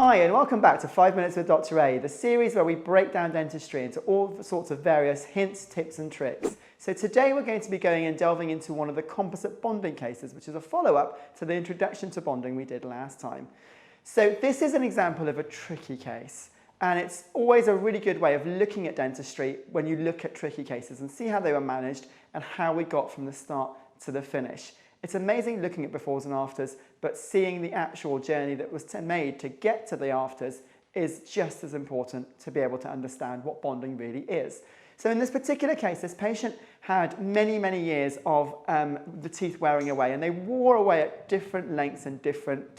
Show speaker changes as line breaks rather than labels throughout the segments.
Hi and welcome back to 5 Minutes with Dr. A, the series where we break down dentistry into all sorts of various hints, tips and tricks. So today we're going to be going and delving into one of the composite bonding cases, which is a follow-up to the introduction to bonding we did last time. So this is an example of a tricky case, and it's always a really good way of looking at dentistry when you look at tricky cases and see how they were managed and how we got from the start to the finish. It's amazing looking at befores and afters, but seeing the actual journey that was made to get to the afters is just as important to be able to understand what bonding really is. So in this particular case, this patient had many years of the teeth wearing away, and they wore away at different lengths and different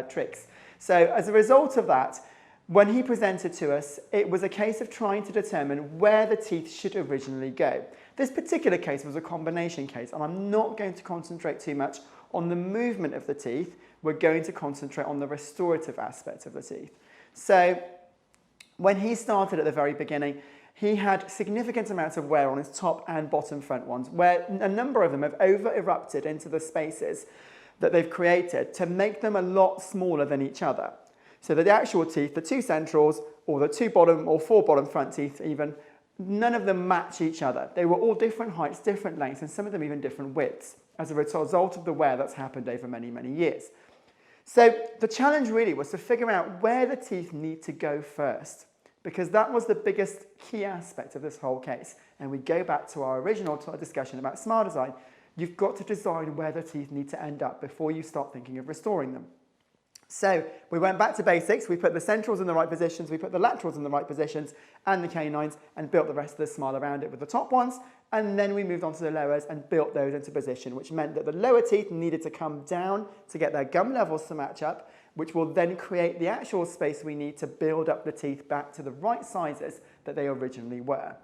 tricks. So as a result of that, when he presented to us, it was a case of trying to determine where the teeth should originally go. This particular case was a combination case, and I'm not going to concentrate too much on the movement of the teeth. We're going to concentrate on the restorative aspect of the teeth. So when he started at the very beginning, he had significant amounts of wear on his top and bottom front ones, where a number of them have over-erupted into the spaces that they've created to make them a lot smaller than each other. So that the actual teeth, the two centrals, or the two bottom or four bottom front teeth even, none of them match each other. They were all different heights, different lengths, and some of them even different widths as a result of the wear that's happened over many years. So the challenge really was to figure out where the teeth need to go first, because that was the biggest key aspect of this whole case. And we go back to our original discussion about smile design. You've got to design where the teeth need to end up before you start thinking of restoring them. So we went back to basics. We put the centrals in the right positions, we put the laterals in the right positions and the canines, and built the rest of the smile around it with the top ones. And then we moved on to the lowers and built those into position, which meant that the lower teeth needed to come down to get their gum levels to match up, which will then create the actual space we need to build up the teeth back to the right sizes that they originally were.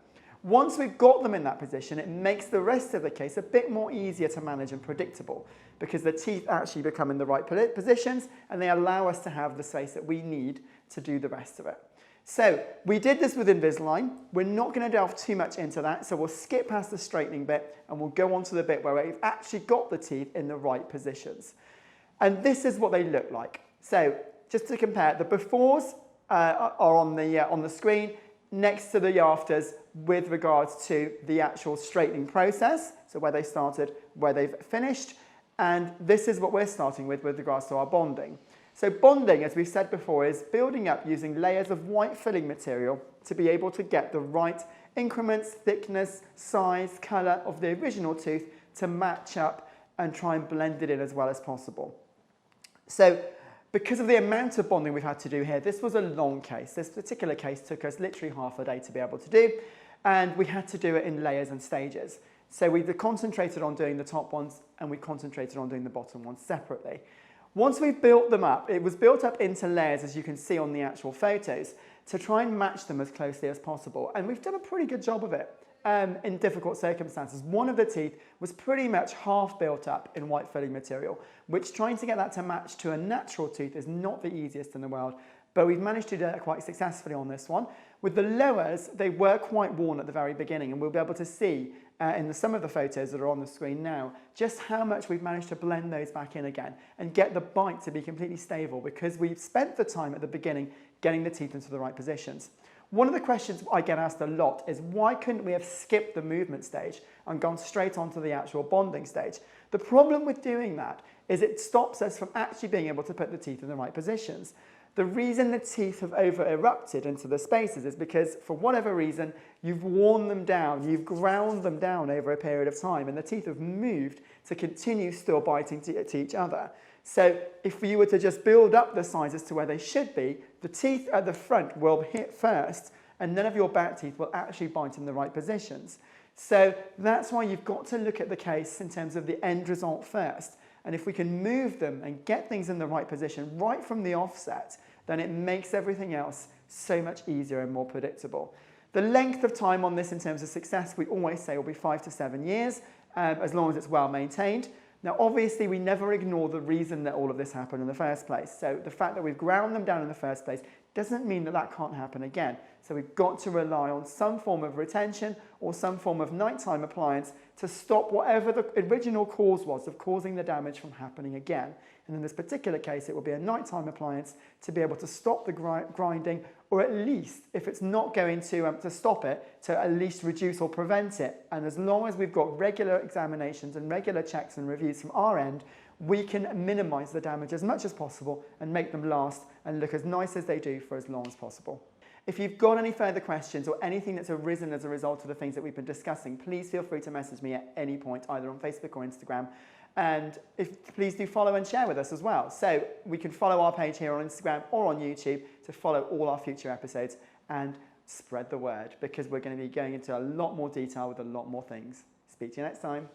Once we've got them in that position, it makes the rest of the case a bit more easier to manage and predictable, because the teeth actually become in the right positions and they allow us to have the space that we need to do the rest of it. So we did this with Invisalign. We're not going to delve too much into that, so we'll skip past the straightening bit and we'll go on to the bit where we've actually got the teeth in the right positions. And this is what they look like. So just to compare, the befores are on the screen next to the afters with regards to the actual straightening process, so where they started, where they've finished, and this is what we're starting with regards to our bonding. So bonding, as we've said before, is building up using layers of white filling material to be able to get the right increments, thickness, size, colour of the original tooth to match up and try and blend it in as well as possible. So because of the amount of bonding we've had to do here, this was a long case. This particular case took us literally half a day to be able to do, and we had to do it in layers and stages. So we concentrated on doing the top ones and we concentrated on doing the bottom ones separately. Once we've built them up, it was built up into layers, as you can see on the actual photos, to try and match them as closely as possible. And we've done a pretty good job of it in difficult circumstances. One of the teeth was pretty much half built up in white filling material, which trying to get that to match to a natural tooth is not the easiest in the world, but we've managed to do that quite successfully on this one. With the lowers, they were quite worn at the very beginning, and we'll be able to see in some of the photos that are on the screen now just how much we've managed to blend those back in again and get the bite to be completely stable, because we've spent the time at the beginning getting the teeth into the right positions. One of the questions I get asked a lot is, why couldn't we have skipped the movement stage and gone straight onto the actual bonding stage? The problem with doing that is it stops us from actually being able to put the teeth in the right positions. The reason the teeth have over-erupted into the spaces is because, for whatever reason, you've worn them down, you've ground them down over a period of time, and the teeth have moved to continue still biting to each other. So if you were to just build up the sizes to where they should be, the teeth at the front will hit first, and none of your back teeth will actually bite in the right positions. So that's why you've got to look at the case in terms of the end result first. And if we can move them and get things in the right position right from the offset, then it makes everything else so much easier and more predictable. The length of time on this in terms of success, we always say, will be 5 to 7 years, as long as it's well maintained. Now, obviously, we never ignore the reason that all of this happened in the first place. So the fact that we've ground them down in the first place doesn't mean that that can't happen again. So we've got to rely on some form of retention or some form of nighttime appliance to stop whatever the original cause was of causing the damage from happening again. And in this particular case, it will be a nighttime appliance to be able to stop the grinding, or at least, if it's not going to stop it, to at least reduce or prevent it. And as long as we've got regular examinations and regular checks and reviews from our end, we can minimize the damage as much as possible and make them last and look as nice as they do for as long as possible. If you've got any further questions or anything that's arisen as a result of the things that we've been discussing, please feel free to message me at any point, either on Facebook or Instagram. And please do follow and share with us as well. So we can follow our page here on Instagram or on YouTube to follow all our future episodes and spread the word, because we're going to be going into a lot more detail with a lot more things. Speak to you next time.